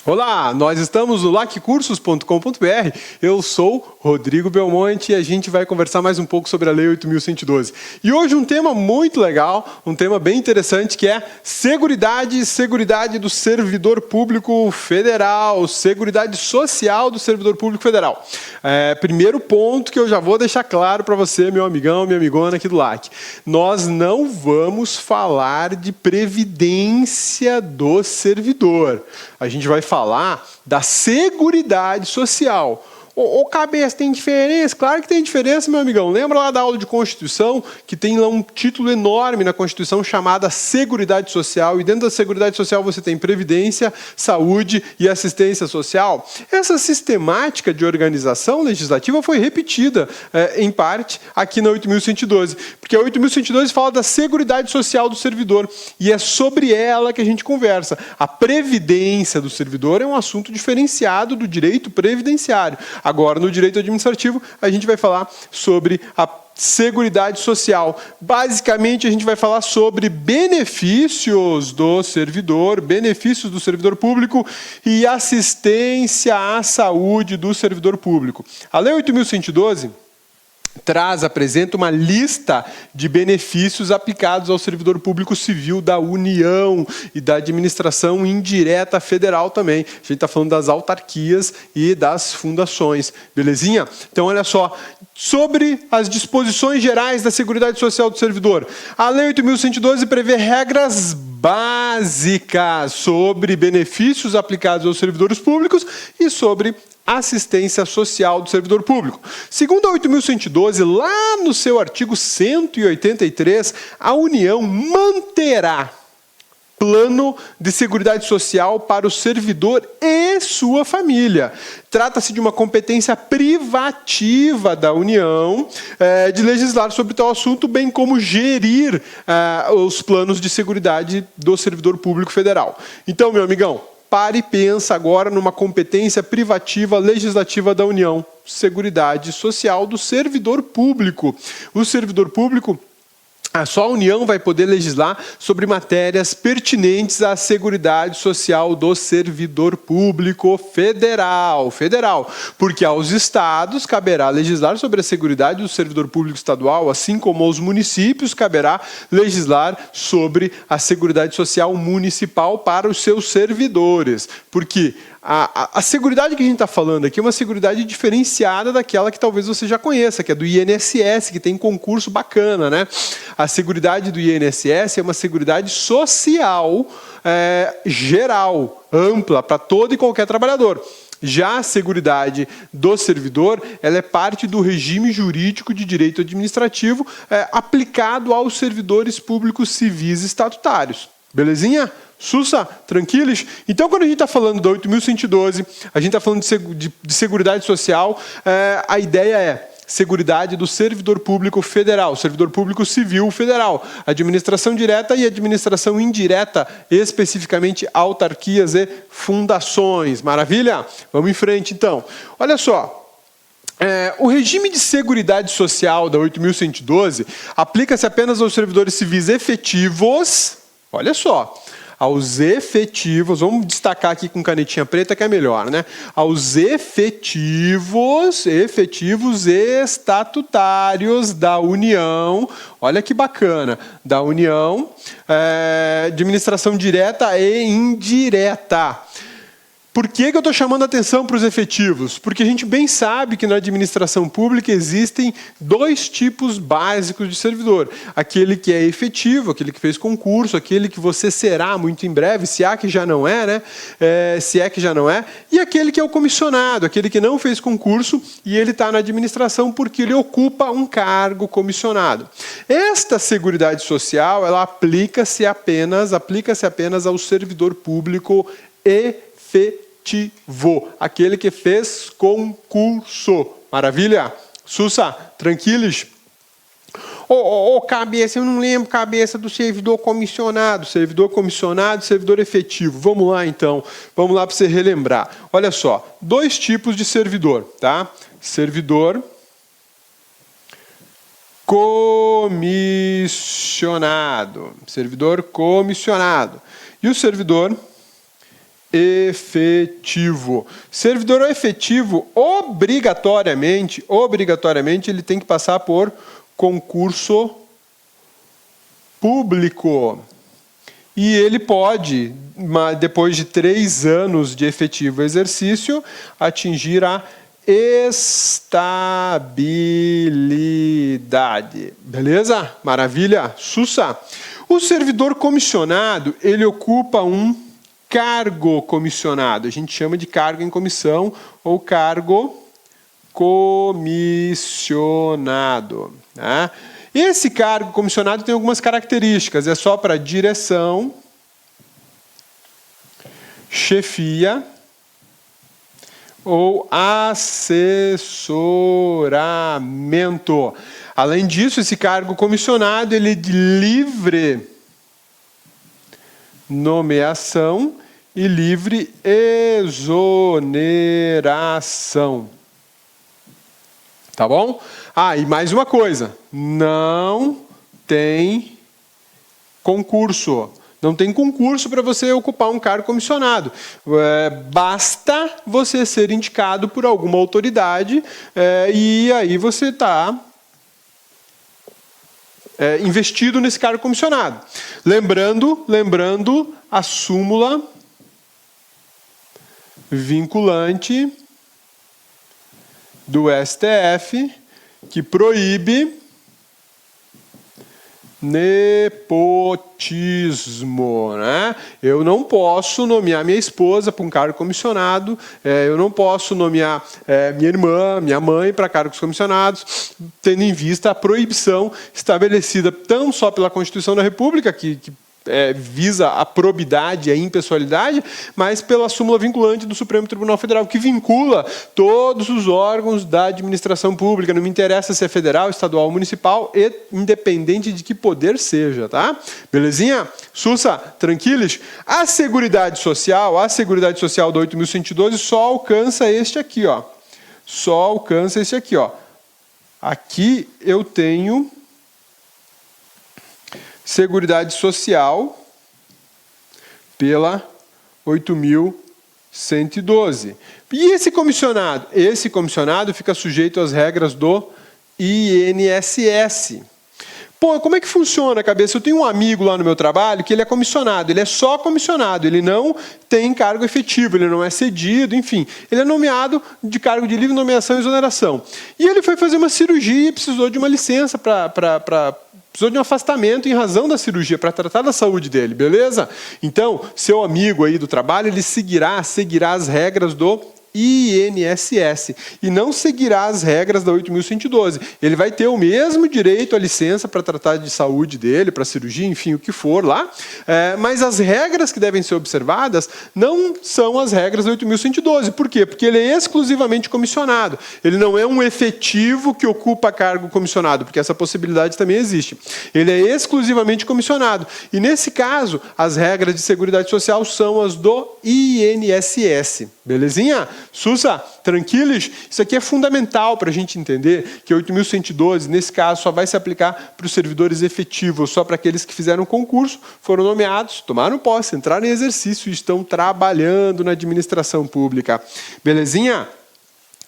Olá, nós estamos no laccursos.com.br. Eu sou Rodrigo Belmonte e a gente vai conversar mais um pouco sobre a Lei 8.112. E hoje um tema muito legal, um tema bem interessante, que é seguridade do servidor público federal, seguridade social do servidor público federal. Primeiro ponto que eu já vou deixar claro para você, meu amigão, minha amigona aqui do LAC. Nós não vamos falar de previdência do servidor. A gente vai falar da seguridade social. Ô, cabeça, tem diferença? Claro que tem diferença, meu amigão. Lembra lá da aula de Constituição, que tem lá um título enorme na Constituição chamada Seguridade Social, e dentro da Seguridade Social você tem Previdência, Saúde e Assistência Social. Essa sistemática de organização legislativa foi repetida, em parte, aqui na 8.112, porque a 8.112 fala da Seguridade Social do servidor, e é sobre ela que a gente conversa. A Previdência do servidor é um assunto diferenciado do direito previdenciário. Agora, no direito administrativo, a gente vai falar sobre a Seguridade Social. Basicamente, a gente vai falar sobre benefícios do servidor público e assistência à saúde do servidor público. A Lei 8.112 apresenta uma lista de benefícios aplicados ao servidor público civil da União e da administração indireta federal também. A gente está falando das autarquias e das fundações, belezinha? Então, olha só, sobre as disposições gerais da Seguridade Social do servidor. A Lei 8.112 prevê regras básicas sobre benefícios aplicados aos servidores públicos e sobre assistência social do servidor público. Segundo a 8.112, lá no seu artigo 183, a União manterá plano de seguridade social para o servidor e sua família. Trata-se de uma competência privativa da União de legislar sobre tal assunto, bem como gerir os planos de seguridade do servidor público federal. Então, meu amigão, pare e pensa agora numa competência privativa legislativa da União, seguridade social do servidor público. O servidor público, só a União vai poder legislar sobre matérias pertinentes à seguridade social do servidor público federal, porque aos estados caberá legislar sobre a seguridade do servidor público estadual, assim como aos municípios caberá legislar sobre a seguridade social municipal para os seus servidores, porque a seguridade que a gente está falando aqui é uma seguridade diferenciada daquela que talvez você já conheça, que é do INSS, que tem concurso bacana, né? A seguridade do INSS é uma seguridade social geral, ampla, para todo e qualquer trabalhador. Já a seguridade do servidor, ela é parte do regime jurídico de direito administrativo aplicado aos servidores públicos civis estatutários. Belezinha? Sussa, tranquilos? Então, quando a gente está falando da 8.112, a gente está falando de seguridade social, a ideia é seguridade do servidor público federal, servidor público civil federal, administração direta e administração indireta, especificamente autarquias e fundações. Maravilha? Vamos em frente, então. Olha só. O regime de seguridade social da 8.112 aplica-se apenas aos servidores civis efetivos, olha só, aos efetivos, vamos destacar aqui com canetinha preta que é melhor, né? Aos efetivos estatutários da União, olha que bacana, da União, administração direta e indireta. Por que eu estou chamando a atenção para os efetivos? Porque a gente bem sabe que na administração pública existem dois tipos básicos de servidor. Aquele que é efetivo, aquele que fez concurso, aquele que você será muito em breve, se é que já não é, né? E aquele que é o comissionado, aquele que não fez concurso e ele está na administração porque ele ocupa um cargo comissionado. Esta seguridade social, ela aplica-se apenas ao servidor público efetivo, aquele que fez concurso. Maravilha? Sussa, tranquilos? Cabeça, eu não lembro, cabeça, do servidor comissionado, servidor efetivo. Vamos lá, então. Vamos lá para você relembrar. Olha só, dois tipos de servidor, tá? Servidor comissionado. E o servidor efetivo. Servidor efetivo, obrigatoriamente, ele tem que passar por concurso público. E ele pode, depois de 3 anos de efetivo exercício, atingir a estabilidade. Beleza? Maravilha? Sussa! O servidor comissionado, ele ocupa um cargo comissionado. A gente chama de cargo em comissão ou cargo comissionado. Tá? Esse cargo comissionado tem algumas características. É só para direção, chefia ou assessoramento. Além disso, esse cargo comissionado ele é de livre nomeação e livre exoneração. Tá bom? Ah, e mais uma coisa. Não tem concurso. Não tem concurso para você ocupar um cargo comissionado. Basta você ser indicado por alguma autoridade e aí você está investido nesse cargo comissionado. Lembrando a súmula vinculante do STF que proíbe nepotismo, né? Eu não posso nomear minha esposa para um cargo comissionado, eu não posso nomear minha irmã, minha mãe para cargos comissionados, tendo em vista a proibição estabelecida não só pela Constituição da República, que visa a probidade e a impessoalidade, mas pela súmula vinculante do Supremo Tribunal Federal, que vincula todos os órgãos da administração pública. Não me interessa se é federal, estadual ou municipal, e independente de que poder seja, tá? Belezinha? Sussa, tranquilos? A Seguridade Social da 8.112 só alcança este aqui, ó. Só alcança este aqui, ó. Aqui eu tenho Seguridade Social pela 8.112. E esse comissionado? Esse comissionado fica sujeito às regras do INSS. Pô, como é que funciona a cabeça? Eu tenho um amigo lá no meu trabalho que ele é comissionado, ele é só comissionado, ele não tem cargo efetivo, ele não é cedido, enfim. Ele é nomeado de cargo de livre nomeação e exoneração. E ele foi fazer uma cirurgia e precisou de uma licença precisou de um afastamento em razão da cirurgia, para tratar da saúde dele, beleza? Então, seu amigo aí do trabalho, ele seguirá as regras do INSS e não seguirá as regras da 8.112. Ele vai ter o mesmo direito à licença para tratar de saúde dele, para cirurgia, enfim, o que for lá, mas as regras que devem ser observadas não são as regras da 8.112. Por quê? Porque ele é exclusivamente comissionado. Ele não é um efetivo que ocupa cargo comissionado, porque essa possibilidade também existe. Ele é exclusivamente comissionado. E, nesse caso, as regras de Seguridade Social são as do INSS. Belezinha? Sussa, tranquilos? Isso aqui é fundamental para a gente entender que a 8.112, nesse caso, só vai se aplicar para os servidores efetivos, só para aqueles que fizeram concurso, foram nomeados, tomaram posse, entraram em exercício e estão trabalhando na administração pública. Belezinha?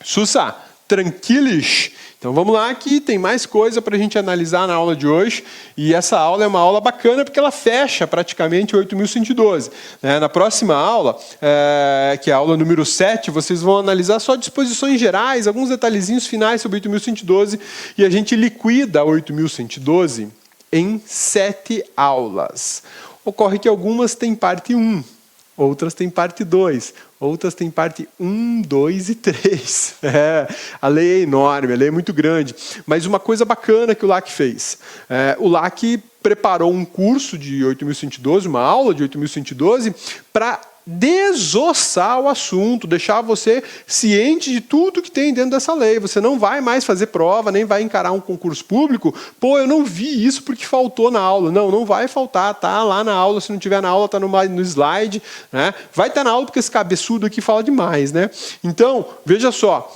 Sussa, tranquilos? Então vamos lá que tem mais coisa para a gente analisar na aula de hoje, e essa aula é uma aula bacana porque ela fecha praticamente o 8.112. Na próxima aula, que é a aula número 7, vocês vão analisar só disposições gerais, alguns detalhezinhos finais sobre 8.112, e a gente liquida 8.112 em 7 aulas. Ocorre que algumas têm parte 1, outras têm parte 2, outras têm parte 1, 2 e 3. A lei é enorme, a lei é muito grande. Mas uma coisa bacana que o LAC fez. O LAC preparou um curso de 8.112, uma aula de 8.112, para desossar o assunto, deixar você ciente de tudo que tem dentro dessa lei. Você não vai mais fazer prova, nem vai encarar um concurso público. Pô, eu não vi isso porque faltou na aula. Não, não vai faltar, tá lá na aula. Se não tiver na aula, tá no slide, né? Vai estar na aula porque esse cabeçudo aqui fala demais, né? Então, veja só.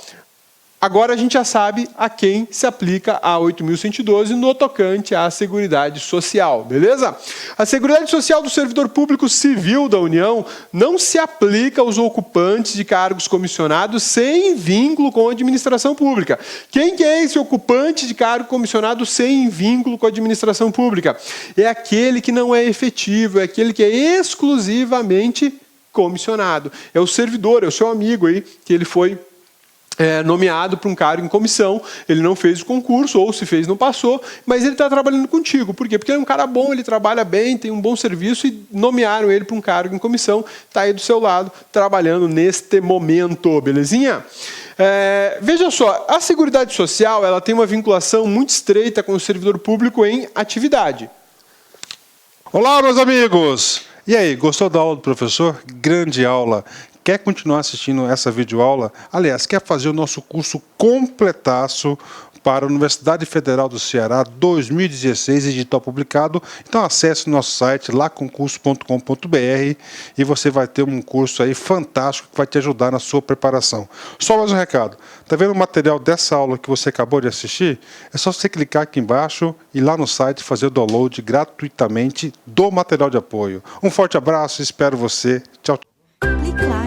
Agora a gente já sabe a quem se aplica a 8.112 no tocante à Seguridade Social, beleza? A Seguridade Social do servidor público civil da União não se aplica aos ocupantes de cargos comissionados sem vínculo com a administração pública. Quem que é esse ocupante de cargo comissionado sem vínculo com a administração pública? É aquele que não é efetivo, é aquele que é exclusivamente comissionado. É o servidor, é o seu amigo aí, que ele foi nomeado para um cargo em comissão, ele não fez o concurso, ou se fez não passou, mas ele está trabalhando contigo. Por quê? Porque ele é um cara bom, ele trabalha bem, tem um bom serviço e nomearam ele para um cargo em comissão, está aí do seu lado, trabalhando neste momento, belezinha? Veja só, a Seguridade Social ela tem uma vinculação muito estreita com o servidor público em atividade. Olá, meus amigos! E aí, gostou da aula do professor? Grande aula! Quer continuar assistindo essa videoaula? Aliás, quer fazer o nosso curso completaço para a Universidade Federal do Ceará 2016, edital publicado? Então acesse o nosso site laconcurso.com.br e você vai ter um curso aí fantástico que vai te ajudar na sua preparação. Só mais um recado. Tá vendo o material dessa aula que você acabou de assistir? É só você clicar aqui embaixo e lá no site fazer o download gratuitamente do material de apoio. Um forte abraço, espero você. Tchau. Clique lá.